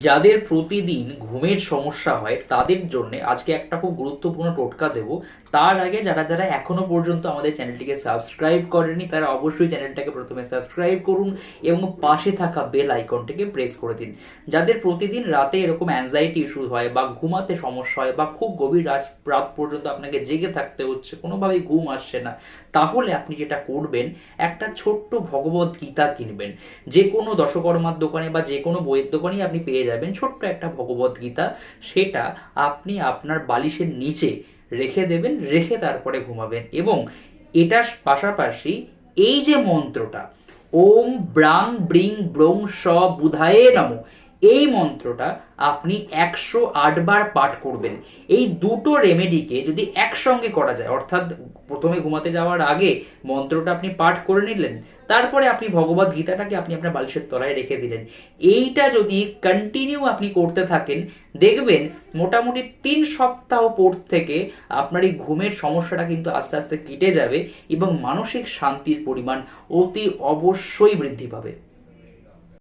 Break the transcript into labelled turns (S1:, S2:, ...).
S1: যাদের প্রতিদিন ঘুমের সমস্যা হয় তাদের জন্য আজকে একটা খুব গুরুত্বপূর্ণ টোটকা দেব। তার আগে যারা যারা এখনো পর্যন্ত আমাদের চ্যানেলটিকে সাবস্ক্রাইব করেনি তারা অবশ্যই চ্যানেলটাকে প্রথমে সাবস্ক্রাইব করুন এবং পাশে থাকা বেল আইকনটিকে প্রেস করে দিন। যাদের প্রতিদিন রাতে এরকম অ্যাংজাইটি ইস্যু হয় বা ঘুমাতে সমস্যা হয় বা খুব গভীর রাত পর্যন্ত আপনাকে জেগে থাকতে হচ্ছে, কোনোভাবেই ঘুম আসছে না, তাহলে আপনি যেটা করবেন, একটা ছোট্ট ভগবত গীতা কিনবেন। যে কোনো দশকর্মার দোকানে বা যে কোনো বইয়ের দোকানেই আপনি পেয়ে যাবেন ছোট্ট একটা ভগবত গীতা। সেটা আপনি আপনার বালিশের নিচে রেখে দেবেন, রেখে তারপরে ঘুমাবেন। এবং এটার পাশাপাশি এই যে মন্ত্রটা, ওম ব্রাং ব্রিং ব্রং স বুধায়ে নমঃ, এই মন্ত্রটা আপনি 108 বার পাঠ করবেন। এই দুটো রেমেডিকে যদি একসঙ্গে করা যায়, অর্থাৎ প্রথমে ঘুমাতে যাওয়ার আগে মন্ত্রটা আপনি পাঠ করে নিলেন, তারপরে আপনি ভগবত গীতাটাকে আপনি আপনার বালিশের তলায় রেখে দিলেন, এইটা যদি কন্টিনিউ আপনি করতে থাকেন, দেখবেন মোটামুটি 3 সপ্তাহ পর থেকে আপনার এই ঘুমের সমস্যাটা কিন্তু আস্তে আস্তে কেটে যাবে এবং মানসিক শান্তির পরিমাণ অতি অবশ্যই বৃদ্ধি পাবে।